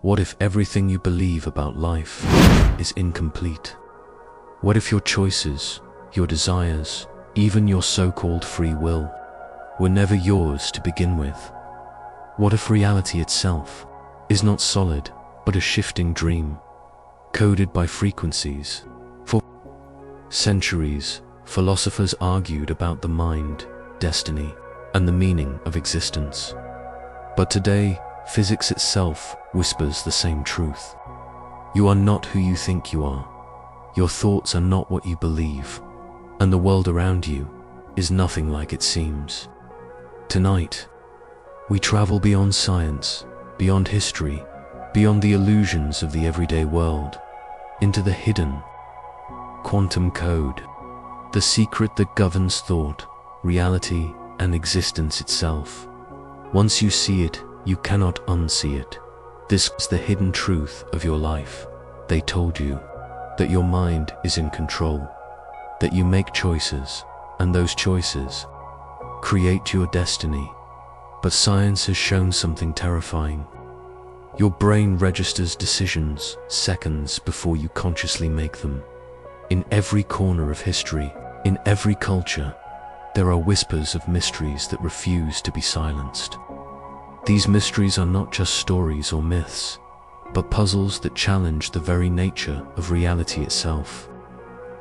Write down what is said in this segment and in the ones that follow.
What if everything you believe about life is incomplete? What if your choices, your desires, even your so-called free will, were never yours to begin with? What if reality itself is not solid, but a shifting dream, coded by frequencies? For centuries, philosophers argued about the mind, destiny, and the meaning of existence. But today, physics itself whispers the same truth. You are not who you think you are. Your thoughts are not what you believe, and the world around you is nothing like it seems. Tonight, we travel beyond science, beyond history, beyond the illusions of the everyday world, into the hidden quantum code, the secret that governs thought, reality, and existence itself. Once you see it, you cannot unsee it. This is the hidden truth of your life. They told you that your mind is in control, that you make choices, and those choices create your destiny. But science has shown something terrifying. Your brain registers decisions seconds before you consciously make them. In every corner of history, in every culture, there are whispers of mysteries that refuse to be silenced. These mysteries are not just stories or myths, but puzzles that challenge the very nature of reality itself.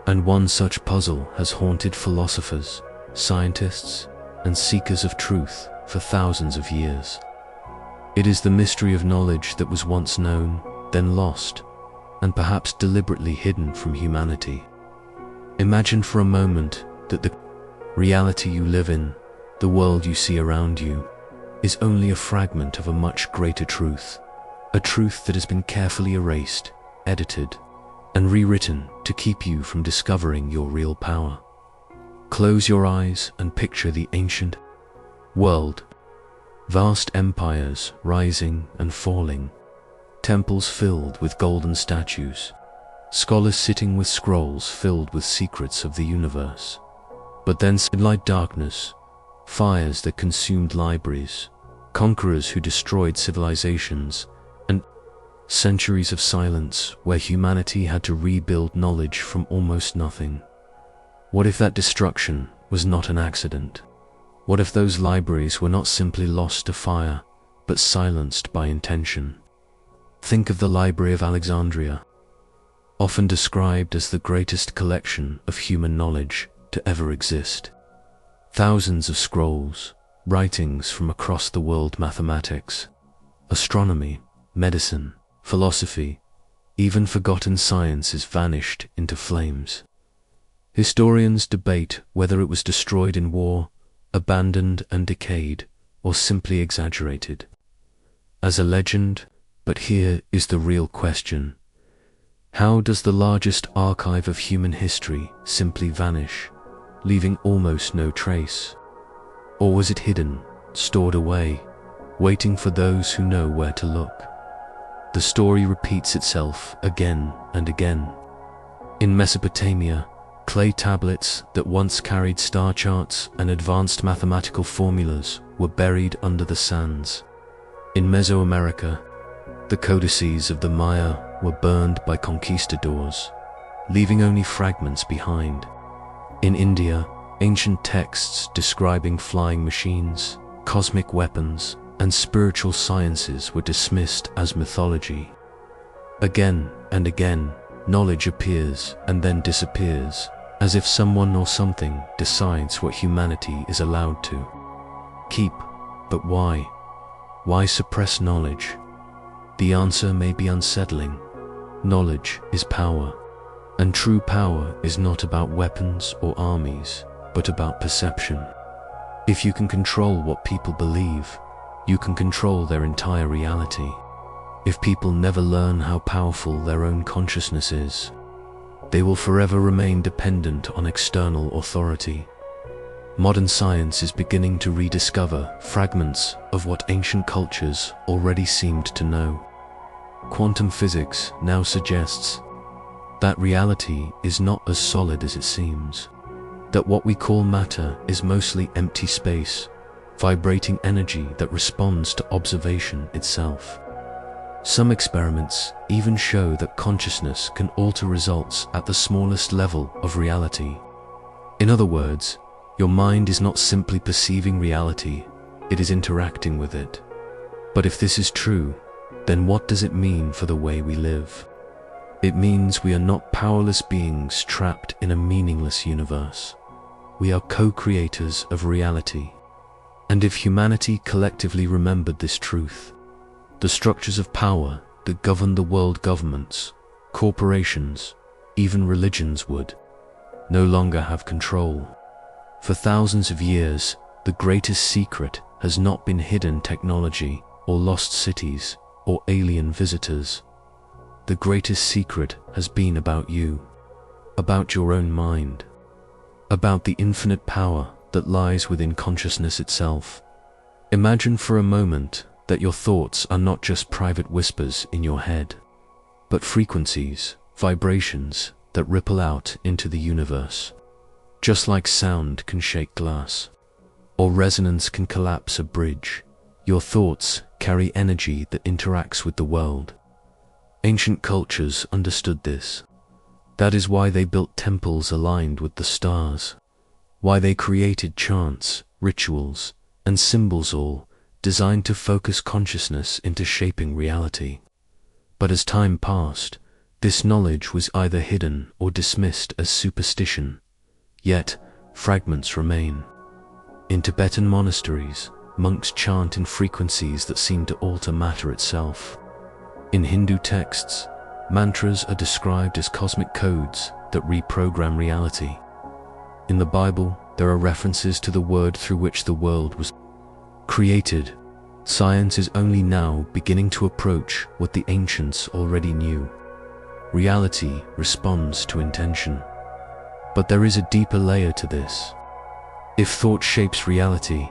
And one such puzzle has haunted philosophers, scientists, and seekers of truth for thousands of years. It is the mystery of knowledge that was once known, then lost, and perhaps deliberately hidden from humanity. Imagine for a moment that the reality you live in, the world you see around you, is only a fragment of a much greater truth, a truth that has been carefully erased, edited, and rewritten to keep you from discovering your real power. Close your eyes and picture the ancient world. Vast empires rising and falling, temples filled with golden statues, scholars sitting with scrolls filled with secrets of the universe. But then sunlight darkness, fires that consumed libraries, conquerors who destroyed civilizations, and centuries of silence where humanity had to rebuild knowledge from almost nothing. What if that destruction was not an accident? What if those libraries were not simply lost to fire, but silenced by intention? Think of the Library of Alexandria, often described as the greatest collection of human knowledge to ever exist. Thousands of scrolls, writings from across the world, mathematics, astronomy, medicine, philosophy, even forgotten sciences vanished into flames. Historians debate whether it was destroyed in war, abandoned and decayed, or simply exaggerated as a legend. But here is the real question. How does the largest archive of human history simply vanish, leaving almost no trace? Or was it hidden, stored away, waiting for those who know where to look? The story repeats itself again and again. In Mesopotamia, clay tablets that once carried star charts and advanced mathematical formulas were buried under the sands. In Mesoamerica, the codices of the Maya were burned by conquistadors, leaving only fragments behind. In India, ancient texts describing flying machines, cosmic weapons, and spiritual sciences were dismissed as mythology. Again and again, knowledge appears and then disappears, as if someone or something decides what humanity is allowed to keep. But why? Why suppress knowledge? The answer may be unsettling. Knowledge is power, and true power is not about weapons or armies, but about perception. If you can control what people believe, you can control their entire reality. If people never learn how powerful their own consciousness is, they will forever remain dependent on external authority. Modern science is beginning to rediscover fragments of what ancient cultures already seemed to know. Quantum physics now suggests that reality is not as solid as it seems, that what we call matter is mostly empty space, vibrating energy that responds to observation itself. Some experiments even show that consciousness can alter results at the smallest level of reality. In other words, your mind is not simply perceiving reality, it is interacting with it. But if this is true, then what does it mean for the way we live? It means we are not powerless beings trapped in a meaningless universe. We are co-creators of reality. And if humanity collectively remembered this truth, the structures of power that govern the world, governments, corporations, even religions would no longer have control. For thousands of years, the greatest secret has not been hidden technology or lost cities or alien visitors. The greatest secret has been about you, about your own mind, about the infinite power that lies within consciousness itself. Imagine for a moment that your thoughts are not just private whispers in your head, but frequencies, vibrations that ripple out into the universe. Just like sound can shake glass, or resonance can collapse a bridge, your thoughts carry energy that interacts with the world. Ancient cultures understood this. That is why they built temples aligned with the stars, why they created chants, rituals, and symbols, all designed to focus consciousness into shaping reality. But as time passed, this knowledge was either hidden or dismissed as superstition. Yet, fragments remain. In Tibetan monasteries, monks chant in frequencies that seem to alter matter itself. In Hindu texts, mantras are described as cosmic codes that reprogram reality. In the Bible, there are references to the word through which the world was created. Science is only now beginning to approach what the ancients already knew. Reality responds to intention. But there is a deeper layer to this. If thought shapes reality,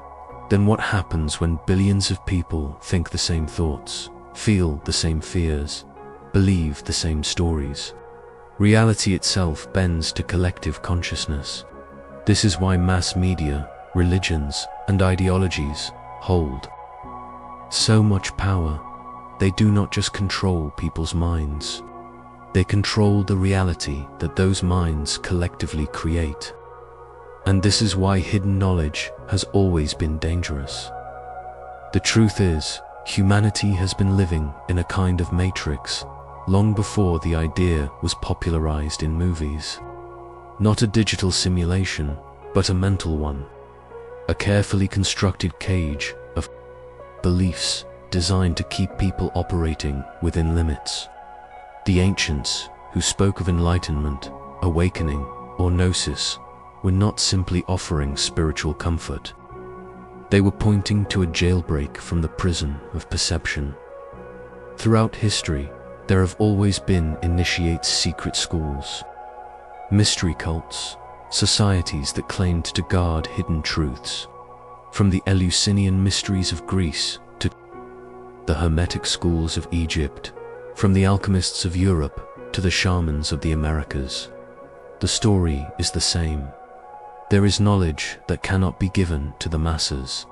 then what happens when billions of people think the same thoughts, feel the same fears, believe the same stories? Reality itself bends to collective consciousness. This is why mass media, religions, and ideologies hold so much power. They do not just control people's minds. They control the reality that those minds collectively create. And this is why hidden knowledge has always been dangerous. The truth is, humanity has been living in a kind of matrix long before the idea was popularized in movies. Not a digital simulation, but a mental one. A carefully constructed cage of beliefs designed to keep people operating within limits. The ancients, who spoke of enlightenment, awakening, or gnosis, were not simply offering spiritual comfort. They were pointing to a jailbreak from the prison of perception. Throughout history, there have always been initiate secret schools, mystery cults, societies that claimed to guard hidden truths. From the Eleusinian mysteries of Greece to the Hermetic schools of Egypt, from the alchemists of Europe to the shamans of the Americas, the story is the same. There is knowledge that cannot be given to the masses,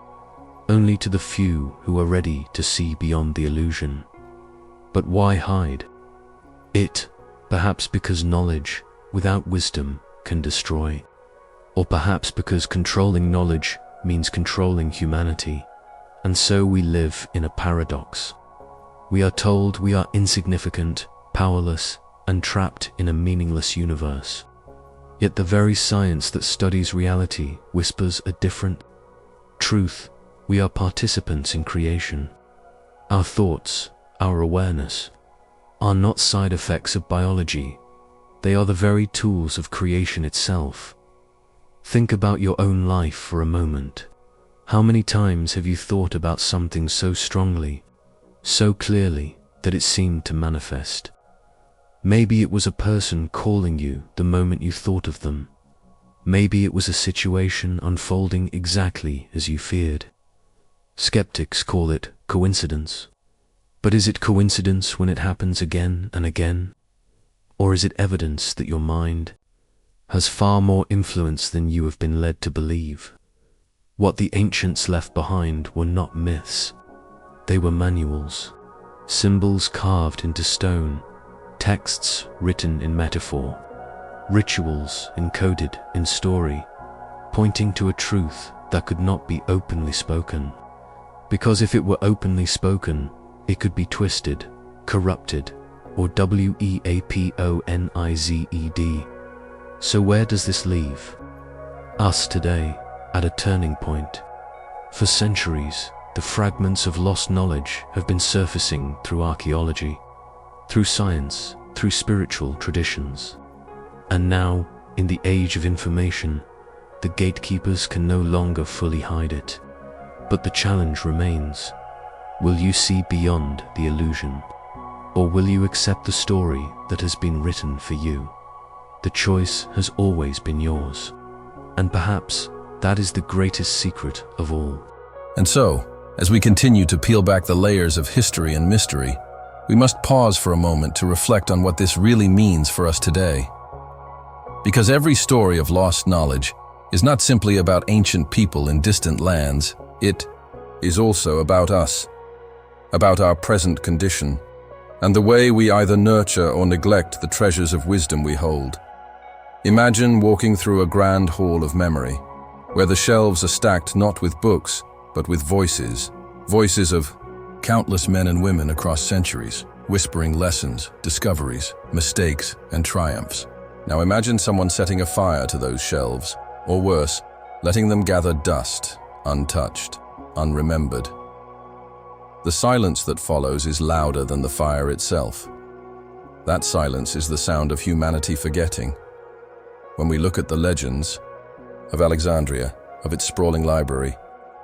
only to the few who are ready to see beyond the illusion. But why hide it? Perhaps because knowledge without wisdom can destroy, or perhaps because controlling knowledge means controlling humanity, and so we live in a paradox. We are told we are insignificant, powerless, and trapped in a meaningless universe. Yet the very science that studies reality whispers a different truth. We are participants in creation. Our thoughts, our awareness, are not side effects of biology. They are the very tools of creation itself. Think about your own life for a moment. How many times have you thought about something so strongly, so clearly, that it seemed to manifest? Maybe it was a person calling you the moment you thought of them. Maybe it was a situation unfolding exactly as you feared. Skeptics call it coincidence. But is it coincidence when it happens again and again? Or is it evidence that your mind has far more influence than you have been led to believe? What the ancients left behind were not myths. They were manuals, symbols carved into stone, texts written in metaphor, rituals encoded in story, pointing to a truth that could not be openly spoken. Because if it were openly spoken, it could be twisted, corrupted, or weaponized. So where does this leave us today? At a turning point. For centuries, the fragments of lost knowledge have been surfacing through archaeology, through science, through spiritual traditions. And now, in the age of information, the gatekeepers can no longer fully hide it. But the challenge remains. Will you see beyond the illusion? Or will you accept the story that has been written for you? The choice has always been yours. And perhaps that is the greatest secret of all. And so, as we continue to peel back the layers of history and mystery, we must pause for a moment to reflect on what this really means for us today. Because every story of lost knowledge is not simply about ancient people in distant lands, it is also about us, about our present condition, and the way we either nurture or neglect the treasures of wisdom we hold. Imagine walking through a grand hall of memory, where the shelves are stacked not with books, but with voices of countless men and women across centuries, whispering lessons, discoveries, mistakes, and triumphs. Now imagine someone setting a fire to those shelves, or worse, letting them gather dust, untouched, unremembered. The silence that follows is louder than the fire itself. That silence is the sound of humanity forgetting. When we look at the legends of Alexandria, of its sprawling library,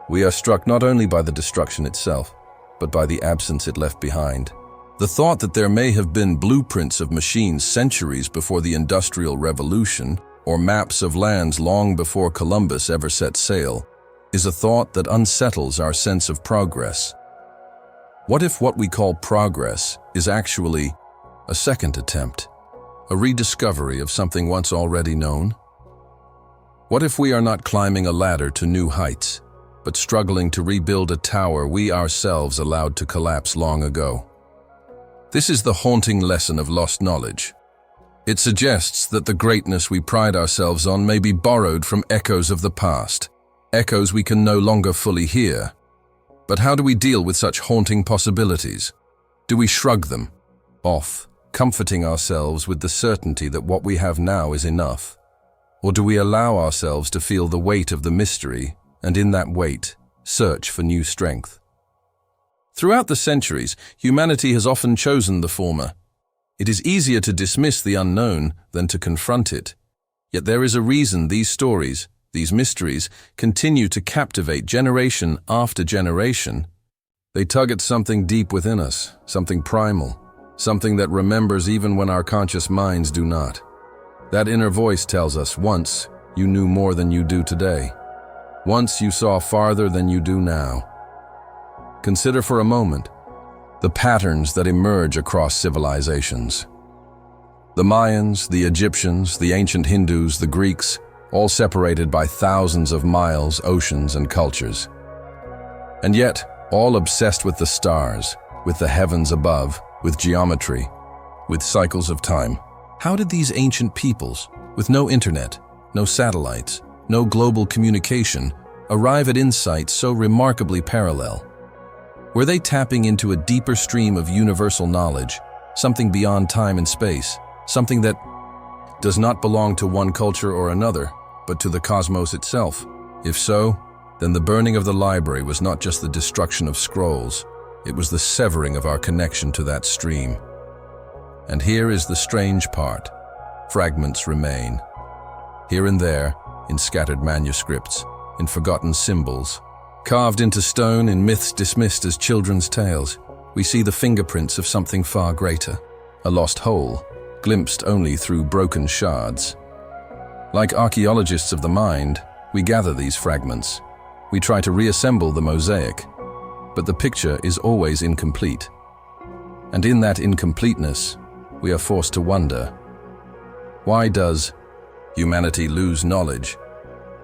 we are struck not only by the destruction itself, but by the absence it left behind. The thought that there may have been blueprints of machines centuries before the Industrial Revolution, or maps of lands long before Columbus ever set sail, is a thought that unsettles our sense of progress. What if what we call progress is actually a second attempt, a rediscovery of something once already known? What if we are not climbing a ladder to new heights, but struggling to rebuild a tower we ourselves allowed to collapse long ago? This is the haunting lesson of lost knowledge. It suggests that the greatness we pride ourselves on may be borrowed from echoes of the past, echoes we can no longer fully hear. But how do we deal with such haunting possibilities? Do we shrug them off, comforting ourselves with the certainty that what we have now is enough? Or do we allow ourselves to feel the weight of the mystery, and in that weight, search for new strength? Throughout the centuries, humanity has often chosen the former. It is easier to dismiss the unknown than to confront it. Yet there is a reason these stories, these mysteries, continue to captivate generation after generation. They tug at something deep within us, something primal, something that remembers even when our conscious minds do not. That inner voice tells us, once you knew more than you do today. Once you saw farther than you do now. Consider for a moment the patterns that emerge across civilizations. The Mayans, the Egyptians, the ancient Hindus, the Greeks, all separated by thousands of miles, oceans, and cultures. And yet, all obsessed with the stars, with the heavens above, with geometry, with cycles of time. How did these ancient peoples, with no internet, no satellites, no global communication, arrive at insights so remarkably parallel? Were they tapping into a deeper stream of universal knowledge, something beyond time and space, something that does not belong to one culture or another, but to the cosmos itself? If so, then the burning of the library was not just the destruction of scrolls, it was the severing of our connection to that stream. And here is the strange part. Fragments remain. Here and there, in scattered manuscripts, in forgotten symbols, carved into stone in myths dismissed as children's tales, we see the fingerprints of something far greater, a lost whole, glimpsed only through broken shards. Like archaeologists of the mind, we gather these fragments. We try to reassemble the mosaic, but the picture is always incomplete. And in that incompleteness, we are forced to wonder, why does humanity lose knowledge?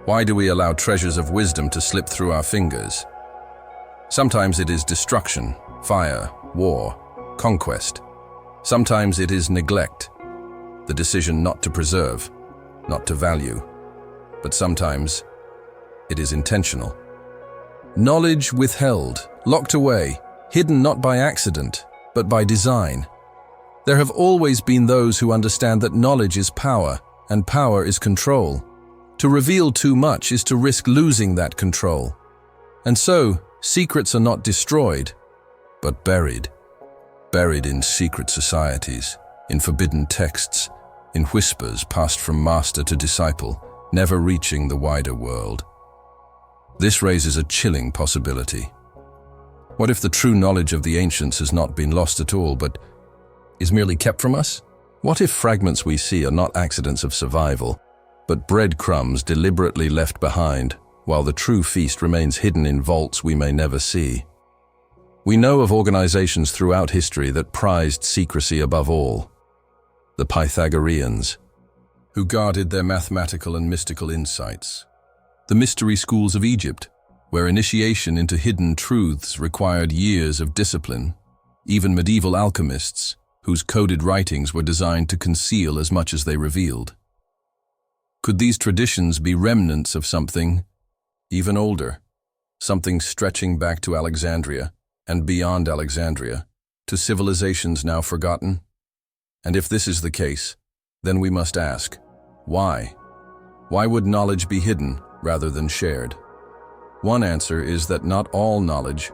Why do we allow treasures of wisdom to slip through our fingers? Sometimes it is destruction, fire, war. conquest. Sometimes it is neglect, the decision not to preserve, not to value. But sometimes it is intentional. Knowledge withheld, locked away, hidden not by accident, but by design. There have always been those who understand that knowledge is power, and power is control. To reveal too much is to risk losing that control. And so, secrets are not destroyed, but buried. Buried in secret societies, in forbidden texts, in whispers passed from master to disciple, never reaching the wider world. This raises a chilling possibility. What if the true knowledge of the ancients has not been lost at all, but is merely kept from us? What if fragments we see are not accidents of survival, but breadcrumbs deliberately left behind, while the true feast remains hidden in vaults we may never see? We know of organizations throughout history that prized secrecy above all. The Pythagoreans, who guarded their mathematical and mystical insights. The mystery schools of Egypt, where initiation into hidden truths required years of discipline. Even medieval alchemists, whose coded writings were designed to conceal as much as they revealed. Could these traditions be remnants of something even older, something stretching back to Alexandria and beyond Alexandria, to civilizations now forgotten? And if this is the case, then we must ask, why? Why would knowledge be hidden rather than shared? One answer is that not all knowledge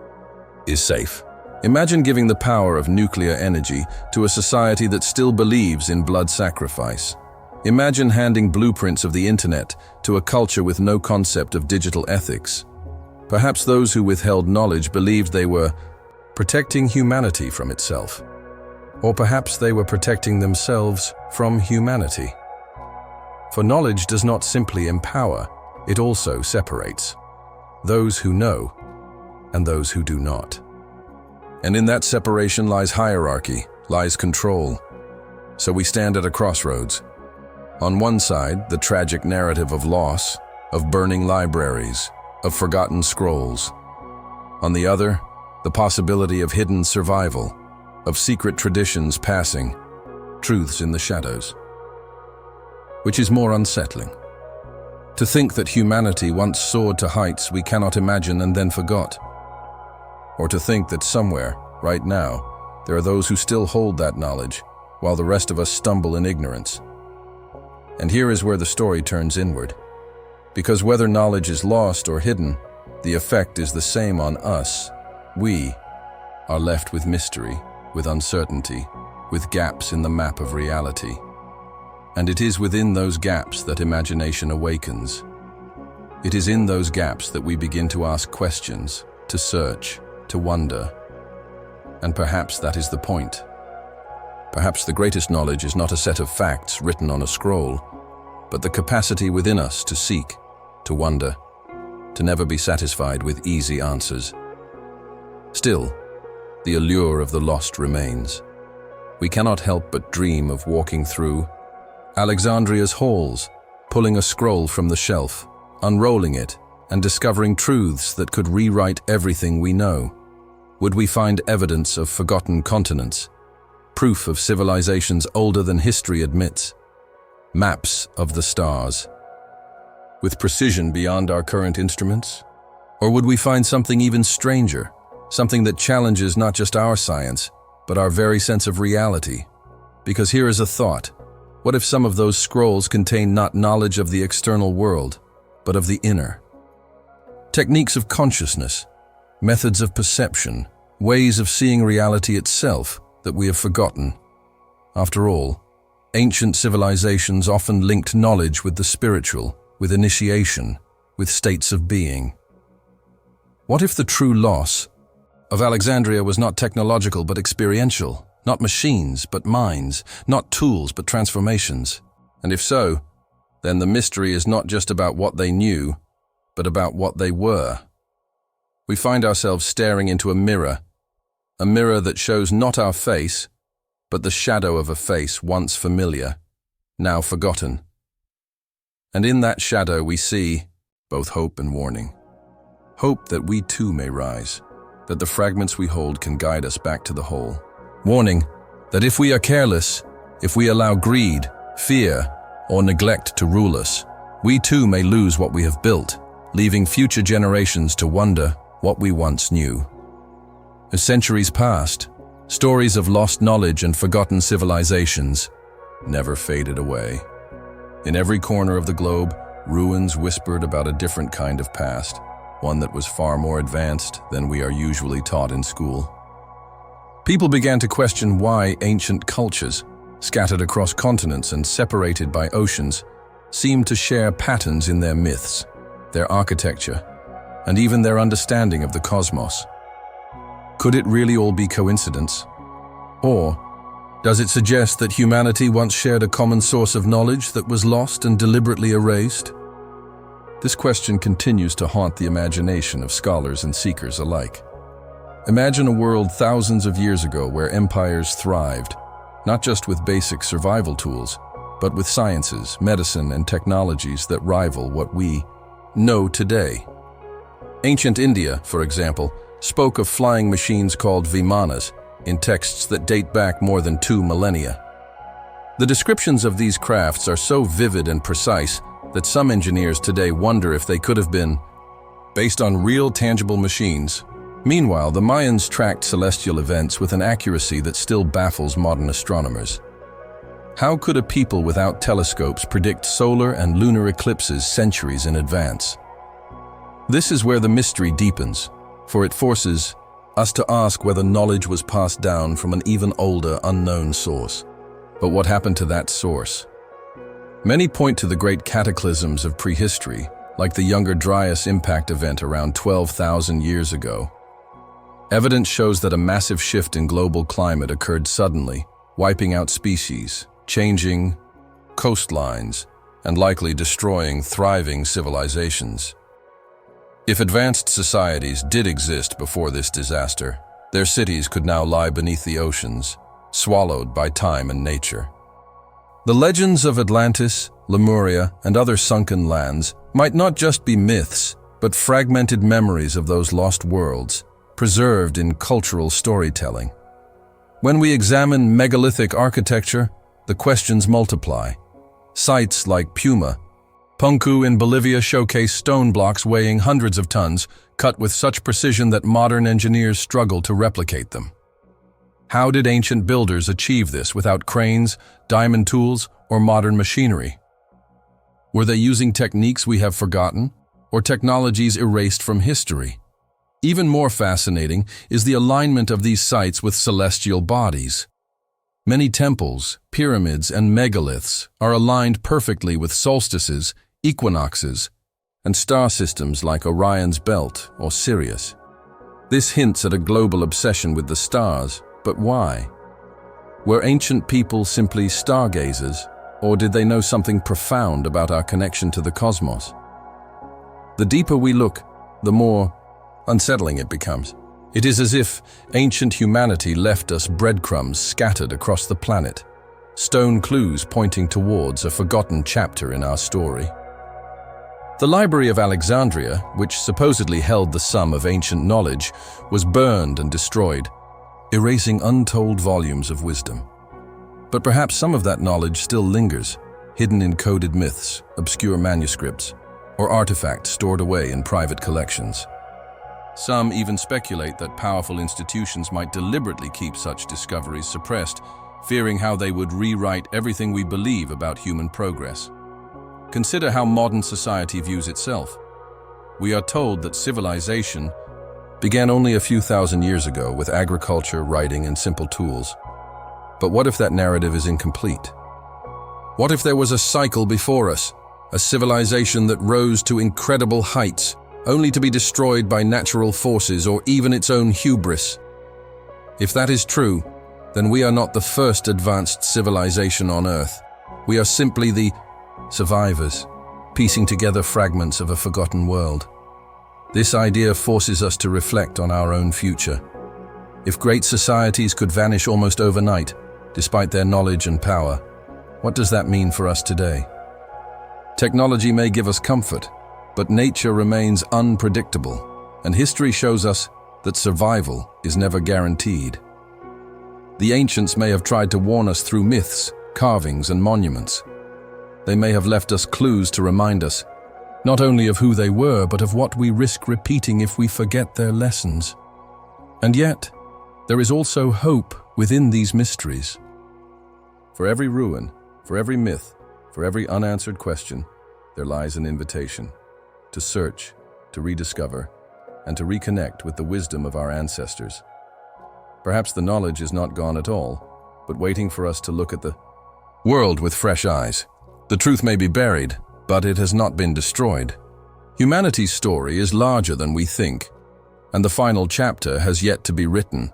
is safe. Imagine giving the power of nuclear energy to a society that still believes in blood sacrifice. Imagine handing blueprints of the internet to a culture with no concept of digital ethics. Perhaps those who withheld knowledge believed they were protecting humanity from itself. Or perhaps they were protecting themselves from humanity. For knowledge does not simply empower, it also separates those who know and those who do not. And in that separation lies hierarchy, lies control. So we stand at a crossroads. On one side, the tragic narrative of loss, of burning libraries, of forgotten scrolls. On the other, the possibility of hidden survival, of secret traditions passing, truths in the shadows. Which is more unsettling? To think that humanity once soared to heights we cannot imagine and then forgot. Or to think that somewhere, right now, there are those who still hold that knowledge, while the rest of us stumble in ignorance. And here is where the story turns inward. Because whether knowledge is lost or hidden, the effect is the same on us. We are left with mystery, with uncertainty, with gaps in the map of reality. And it is within those gaps that imagination awakens. It is in those gaps that we begin to ask questions, to search, to wonder. And perhaps that is the point. Perhaps the greatest knowledge is not a set of facts written on a scroll, but the capacity within us to seek, to wonder, to never be satisfied with easy answers. Still, the allure of the lost remains. We cannot help but dream of walking through Alexandria's halls, pulling a scroll from the shelf, unrolling it, and discovering truths that could rewrite everything we know. Would we find evidence of forgotten continents, proof of civilizations older than history admits, maps of the stars, with precision beyond our current instruments? Or would we find something even stranger, something that challenges not just our science, but our very sense of reality? Because here is a thought. What if some of those scrolls contain not knowledge of the external world, but of the inner? Techniques of consciousness, methods of perception, ways of seeing reality itself that we have forgotten. After all, ancient civilizations often linked knowledge with the spiritual, with initiation, with states of being. What if the true loss of Alexandria was not technological but experiential? Not machines, but minds, not tools, but transformations. And if so, then the mystery is not just about what they knew, but about what they were. We find ourselves staring into a mirror that shows not our face, but the shadow of a face once familiar, now forgotten. And in that shadow we see both hope and warning. Hope that we too may rise, that the fragments we hold can guide us back to the whole. warning that if we are careless, if we allow greed, fear, or neglect to rule us, we too may lose what we have built, leaving future generations to wonder what we once knew. As centuries passed, stories of lost knowledge and forgotten civilizations never faded away. In every corner of the globe, ruins whispered about a different kind of past, one that was far more advanced than we are usually taught in school. People began to question why ancient cultures, scattered across continents and separated by oceans, seemed to share patterns in their myths, their architecture, and even their understanding of the cosmos. Could it really all be coincidence? Or does it suggest that humanity once shared a common source of knowledge that was lost and deliberately erased? This question continues to haunt the imagination of scholars and seekers alike. Imagine a world thousands of years ago where empires thrived, not just with basic survival tools, but with sciences, medicine, and technologies that rival what we know today. Ancient India, for example, spoke of flying machines called vimanas in texts that date back more than 2 millennia. The descriptions of these crafts are so vivid and precise that some engineers today wonder if they could have been based on real tangible machines. Meanwhile, the Mayans tracked celestial events with an accuracy that still baffles modern astronomers. How could a people without telescopes predict solar and lunar eclipses centuries in advance? This is where the mystery deepens, for it forces us to ask whether knowledge was passed down from an even older, unknown source. But what happened to that source? Many point to the great cataclysms of prehistory, like the Younger Dryas impact event around 12,000 years ago. Evidence shows that a massive shift in global climate occurred suddenly, wiping out species, changing coastlines, and likely destroying thriving civilizations. If advanced societies did exist before this disaster, their cities could now lie beneath the oceans, swallowed by time and nature. The legends of Atlantis, Lemuria, and other sunken lands might not just be myths, but fragmented memories of those lost worlds, preserved in cultural storytelling. When we examine megalithic architecture, the questions multiply. Sites like Punku in Bolivia showcase stone blocks weighing hundreds of tons, cut with such precision that modern engineers struggle to replicate them. How did ancient builders achieve this without cranes, diamond tools, or modern machinery? Were they using techniques we have forgotten, or technologies erased from history? Even more fascinating is the alignment of these sites with celestial bodies. Many temples, pyramids, and megaliths are aligned perfectly with solstices, equinoxes, and star systems like Orion's Belt or Sirius. This hints at a global obsession with the stars, but why? Were ancient people simply stargazers, or did they know something profound about our connection to the cosmos? The deeper we look, the more unsettling it becomes. It is as if ancient humanity left us breadcrumbs scattered across the planet, stone clues pointing towards a forgotten chapter in our story. The Library of Alexandria, which supposedly held the sum of ancient knowledge, was burned and destroyed, erasing untold volumes of wisdom. But perhaps some of that knowledge still lingers, hidden in coded myths, obscure manuscripts, or artifacts stored away in private collections. Some even speculate that powerful institutions might deliberately keep such discoveries suppressed, fearing how they would rewrite everything we believe about human progress. Consider how modern society views itself. We are told that civilization began only a few thousand years ago with agriculture, writing, and simple tools. But what if that narrative is incomplete? What if there was a cycle before us, a civilization that rose to incredible heights, only to be destroyed by natural forces or even its own hubris? If that is true, then we are not the first advanced civilization on Earth. We are simply the survivors, piecing together fragments of a forgotten world. This idea forces us to reflect on our own future. If great societies could vanish almost overnight, despite their knowledge and power, what does that mean for us today? Technology may give us comfort, but nature remains unpredictable, and history shows us that survival is never guaranteed. The ancients may have tried to warn us through myths, carvings, and monuments. They may have left us clues to remind us, not only of who they were, but of what we risk repeating if we forget their lessons. And yet, there is also hope within these mysteries. For every ruin, for every myth, for every unanswered question, there lies an invitation to search, to rediscover, and to reconnect with the wisdom of our ancestors. Perhaps the knowledge is not gone at all, but waiting for us to look at the world with fresh eyes. The truth may be buried, but it has not been destroyed. Humanity's story is larger than we think, and the final chapter has yet to be written.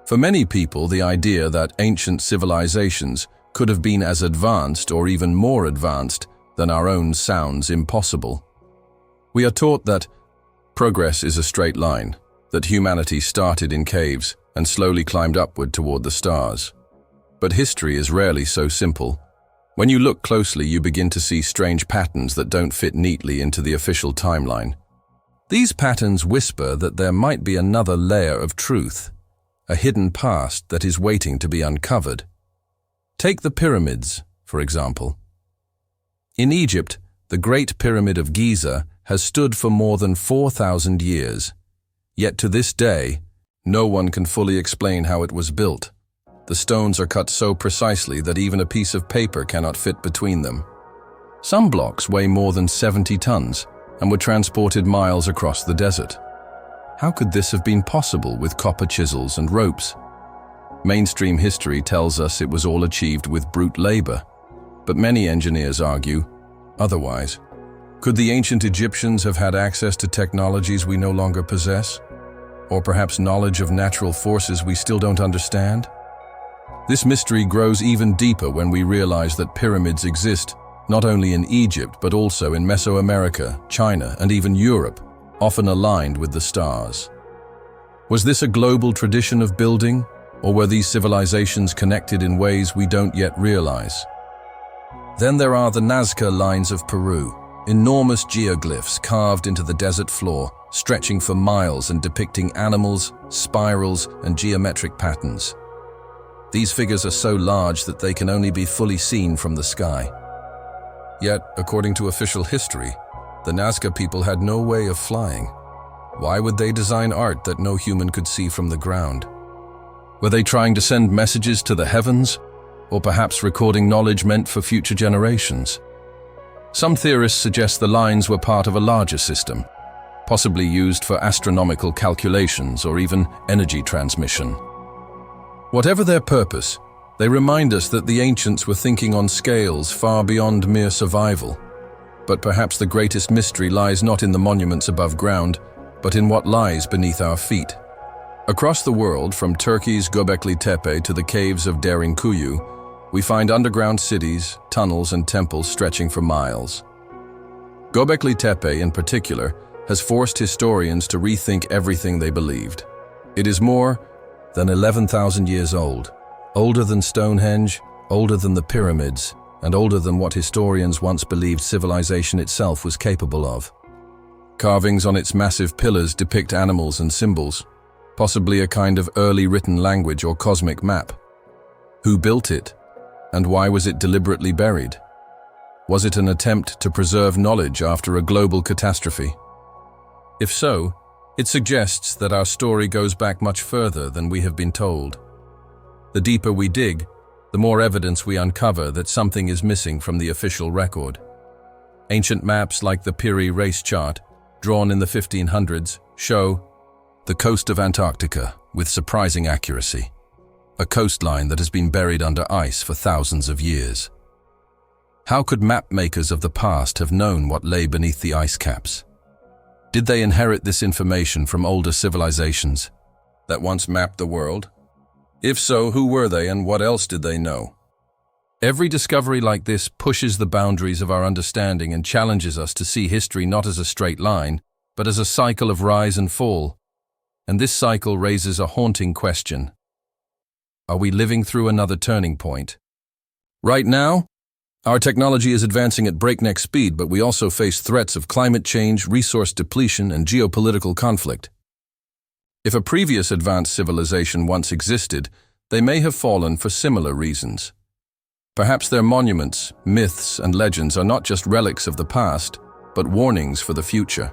For many people, the idea that ancient civilizations could have been as advanced or even more advanced than our own sounds impossible. We are taught that progress is a straight line, that humanity started in caves and slowly climbed upward toward the stars. But history is rarely so simple. When you look closely, you begin to see strange patterns that don't fit neatly into the official timeline. These patterns whisper that there might be another layer of truth, a hidden past that is waiting to be uncovered. Take the pyramids, for example. In Egypt, the Great Pyramid of Giza has stood for more than 4,000 years. Yet to this day, no one can fully explain how it was built. The stones are cut so precisely that even a piece of paper cannot fit between them. Some blocks weigh more than 70 tons and were transported miles across the desert. How could this have been possible with copper chisels and ropes? Mainstream history tells us it was all achieved with brute labor, but many engineers argue otherwise. Could the ancient Egyptians have had access to technologies we no longer possess? Or perhaps knowledge of natural forces we still don't understand? This mystery grows even deeper when we realize that pyramids exist not only in Egypt but also in Mesoamerica, China, and even Europe, often aligned with the stars. Was this a global tradition of building, or were these civilizations connected in ways we don't yet realize? Then there are the Nazca lines of Peru, enormous geoglyphs carved into the desert floor, stretching for miles and depicting animals, spirals, and geometric patterns. These figures are so large that they can only be fully seen from the sky. Yet, according to official history, the Nazca people had no way of flying. Why would they design art that no human could see from the ground? Were they trying to send messages to the heavens, or perhaps recording knowledge meant for future generations? Some theorists suggest the lines were part of a larger system, possibly used for astronomical calculations or even energy transmission. Whatever their purpose, they remind us that the ancients were thinking on scales far beyond mere survival. But perhaps the greatest mystery lies not in the monuments above ground, but in what lies beneath our feet. Across the world, from Turkey's Göbekli Tepe to the caves of Derinkuyu, we find underground cities, tunnels, and temples stretching for miles. Göbekli Tepe, in particular, has forced historians to rethink everything they believed. It is more than 11,000 years old, older than Stonehenge, older than the pyramids, and older than what historians once believed civilization itself was capable of. Carvings on its massive pillars depict animals and symbols, possibly a kind of early written language or cosmic map. Who built it, and why was it deliberately buried? Was it an attempt to preserve knowledge after a global catastrophe? If so, it suggests that our story goes back much further than we have been told. The deeper we dig, the more evidence we uncover that something is missing from the official record. Ancient maps like the Piri race chart, drawn in the 1500s, show the coast of Antarctica with surprising accuracy, a coastline that has been buried under ice for thousands of years. How could map makers of the past have known what lay beneath the ice caps? Did they inherit this information from older civilizations that once mapped the world? If so, who were they and what else did they know? Every discovery like this pushes the boundaries of our understanding and challenges us to see history not as a straight line, but as a cycle of rise and fall. And this cycle raises a haunting question. Are we living through another turning point? Right now, our technology is advancing at breakneck speed, but we also face threats of climate change, resource depletion, and geopolitical conflict. If a previous advanced civilization once existed, They may have fallen for similar reasons. Perhaps their monuments, myths, and legends are not just relics of the past, but warnings for the future.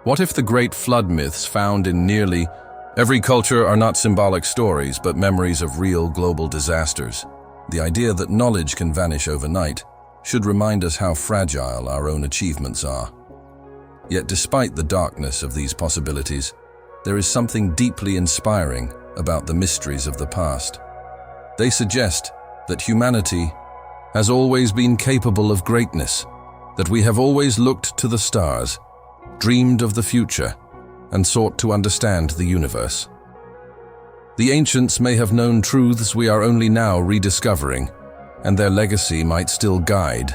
What if the great flood myths found in nearly every culture are not symbolic stories, but memories of real global disasters? The idea that knowledge can vanish overnight should remind us how fragile our own achievements are. Yet despite the darkness of these possibilities, there is something deeply inspiring about the mysteries of the past. They suggest that humanity has always been capable of greatness, that we have always looked to the stars, dreamed of the future, and sought to understand the universe. The ancients may have known truths we are only now rediscovering, and their legacy might still guide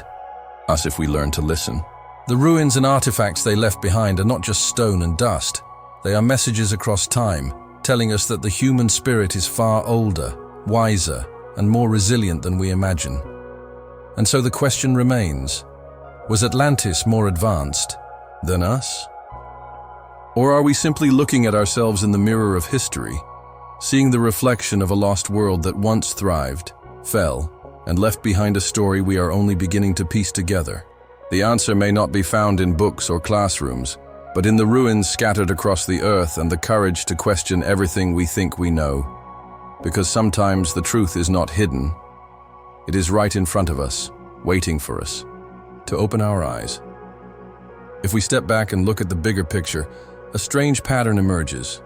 us if we learn to listen. The ruins and artifacts they left behind are not just stone and dust. They are messages across time, telling us that the human spirit is far older, wiser, and more resilient than we imagine. And so the question remains, was Atlantis more advanced than us? Or are we simply looking at ourselves in the mirror of history, seeing the reflection of a lost world that once thrived, fell, and left behind a story we are only beginning to piece together? The answer may not be found in books or classrooms, but in the ruins scattered across the earth and the courage to question everything we think we know. Because sometimes the truth is not hidden. It is right in front of us, waiting for us to open our eyes. If we step back and look at the bigger picture, a strange pattern emerges.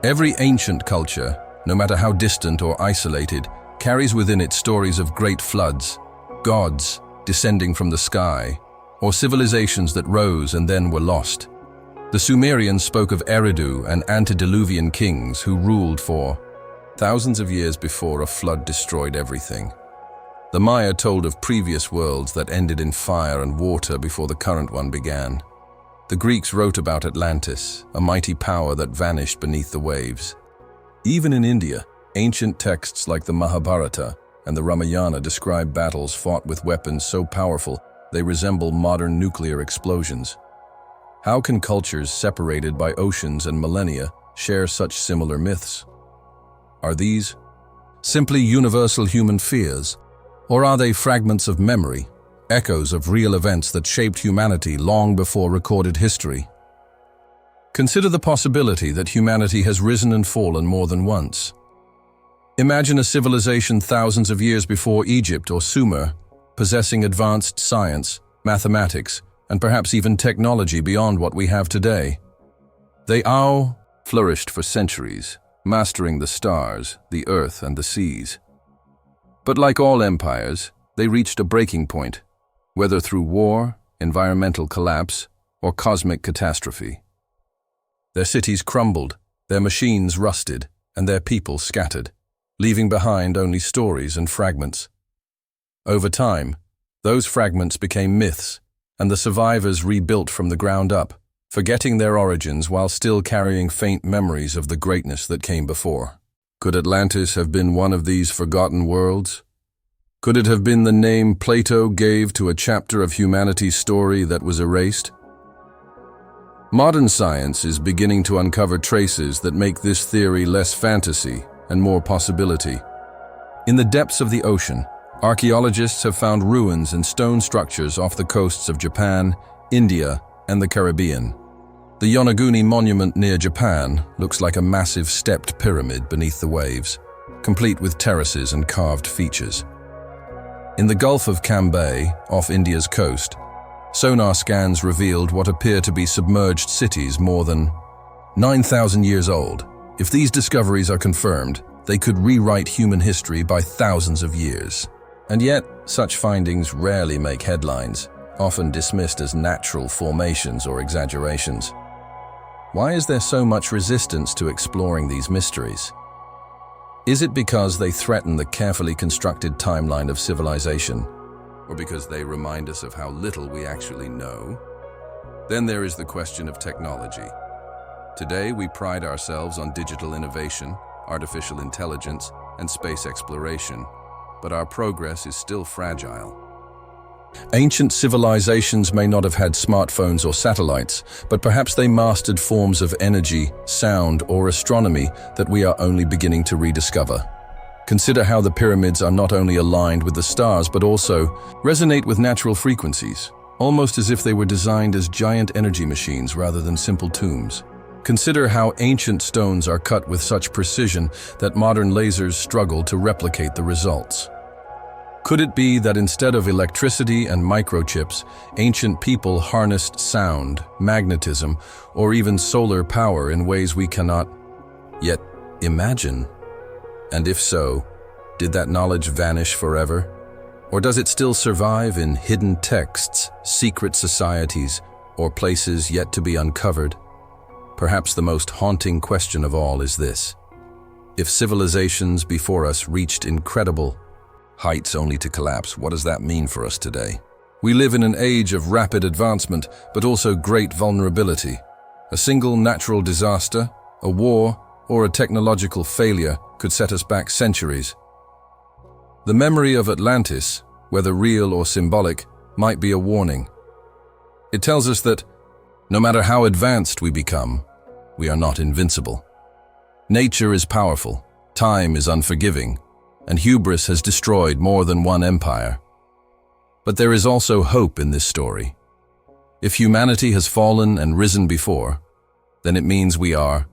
Every ancient culture, no matter how distant or isolated, carries within it stories of great floods, gods descending from the sky, or civilizations that rose and then were lost. The Sumerians spoke of Eridu and antediluvian kings who ruled for thousands of years before a flood destroyed everything. The Maya told of previous worlds that ended in fire and water before the current one began. The Greeks wrote about Atlantis, a mighty power that vanished beneath the waves. Even in India, ancient texts like the Mahabharata and the Ramayana describe battles fought with weapons so powerful they resemble modern nuclear explosions. How can cultures separated by oceans and millennia share such similar myths? Are these simply universal human fears, or are they fragments of memory, echoes of real events that shaped humanity long before recorded history? Consider the possibility that humanity has risen and fallen more than once. Imagine a civilization thousands of years before Egypt or Sumer, possessing advanced science, mathematics, and perhaps even technology beyond what we have today. They all flourished for centuries, mastering the stars, the earth, and the seas. But like all empires, they reached a breaking point, whether through war, environmental collapse, or cosmic catastrophe. Their cities crumbled, their machines rusted, and their people scattered, leaving behind only stories and fragments. Over time, those fragments became myths, and the survivors rebuilt from the ground up, forgetting their origins while still carrying faint memories of the greatness that came before. Could Atlantis have been one of these forgotten worlds? Could it have been the name Plato gave to a chapter of humanity's story that was erased? Modern science is beginning to uncover traces that make this theory less fantasy and more possibility. In the depths of the ocean, archaeologists have found ruins and stone structures off the coasts of Japan, India, and the Caribbean. The Yonaguni Monument near Japan looks like a massive stepped pyramid beneath the waves, complete with terraces and carved features. In the Gulf of Cambay, off India's coast, sonar scans revealed what appear to be submerged cities more than 9,000 years old. If these discoveries are confirmed, they could rewrite human history by thousands of years. And yet, such findings rarely make headlines, often dismissed as natural formations or exaggerations. Why is there so much resistance to exploring these mysteries? Is it because they threaten the carefully constructed timeline of civilization, or because they remind us of how little we actually know? Then there is the question of technology. Today, we pride ourselves on digital innovation, artificial intelligence, and space exploration, but our progress is still fragile. Ancient civilizations may not have had smartphones or satellites, but perhaps they mastered forms of energy, sound, or astronomy that we are only beginning to rediscover. Consider how the pyramids are not only aligned with the stars, but also resonate with natural frequencies, almost as if they were designed as giant energy machines rather than simple tombs. Consider how ancient stones are cut with such precision that modern lasers struggle to replicate the results. Could it be that instead of electricity and microchips, ancient people harnessed sound, magnetism, or even solar power in ways we cannot yet imagine? And if so, did that knowledge vanish forever? Or does it still survive in hidden texts, secret societies, or places yet to be uncovered? Perhaps the most haunting question of all is this: if civilizations before us reached incredible heights only to collapse, what does that mean for us today? We live in an age of rapid advancement, but also great vulnerability. A single natural disaster, a war, or a technological failure could set us back centuries. The memory of Atlantis, whether real or symbolic, might be a warning. It tells us that no matter how advanced we become, we are not invincible. Nature is powerful, time is unforgiving, and hubris has destroyed more than one empire. But there is also hope in this story. If humanity has fallen and risen before, then it means we are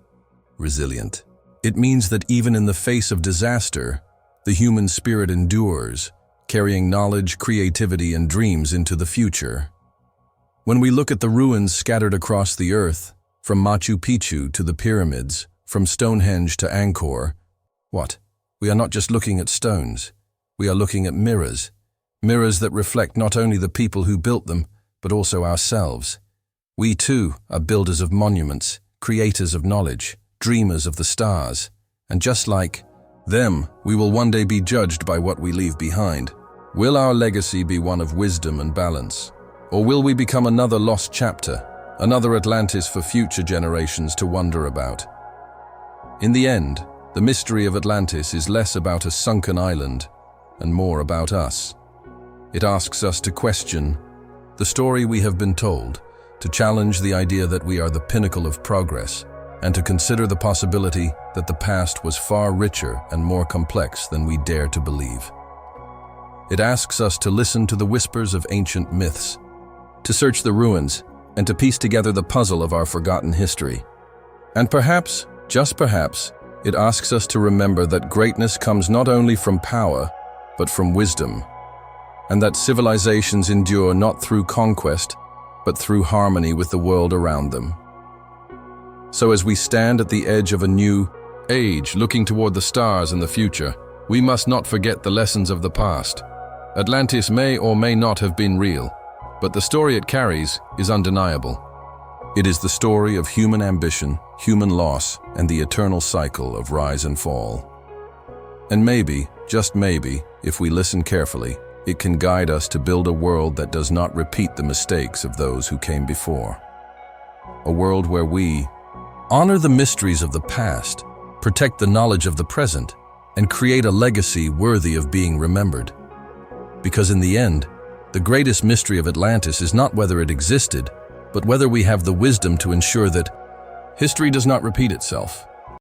resilient. It means that even in the face of disaster, the human spirit endures, carrying knowledge, creativity, and dreams into the future. When we look at the ruins scattered across the earth, from Machu Picchu to the pyramids, from Stonehenge to Angkor, we are not just looking at stones. We are looking at mirrors. Mirrors that reflect not only the people who built them, but also ourselves. We too are builders of monuments, creators of knowledge, dreamers of the stars. And just like them, we will one day be judged by what we leave behind. Will our legacy be one of wisdom and balance? Or will we become another lost chapter, another Atlantis for future generations to wonder about? In the end, the mystery of Atlantis is less about a sunken island and more about us. It asks us to question the story we have been told, to challenge the idea that we are the pinnacle of progress, and to consider the possibility that the past was far richer and more complex than we dare to believe. It asks us to listen to the whispers of ancient myths, to search the ruins, and to piece together the puzzle of our forgotten history. And perhaps, just perhaps, it asks us to remember that greatness comes not only from power, but from wisdom, and that civilizations endure not through conquest, but through harmony with the world around them. So as we stand at the edge of a new age, looking toward the stars and the future, we must not forget the lessons of the past. Atlantis may or may not have been real, but the story it carries is undeniable. It is the story of human ambition, human loss, and the eternal cycle of rise and fall. And maybe, just maybe, if we listen carefully, it can guide us to build a world that does not repeat the mistakes of those who came before. A world where we honor the mysteries of the past, protect the knowledge of the present, and create a legacy worthy of being remembered. Because in the end, the greatest mystery of Atlantis is not whether it existed, but whether we have the wisdom to ensure that history does not repeat itself.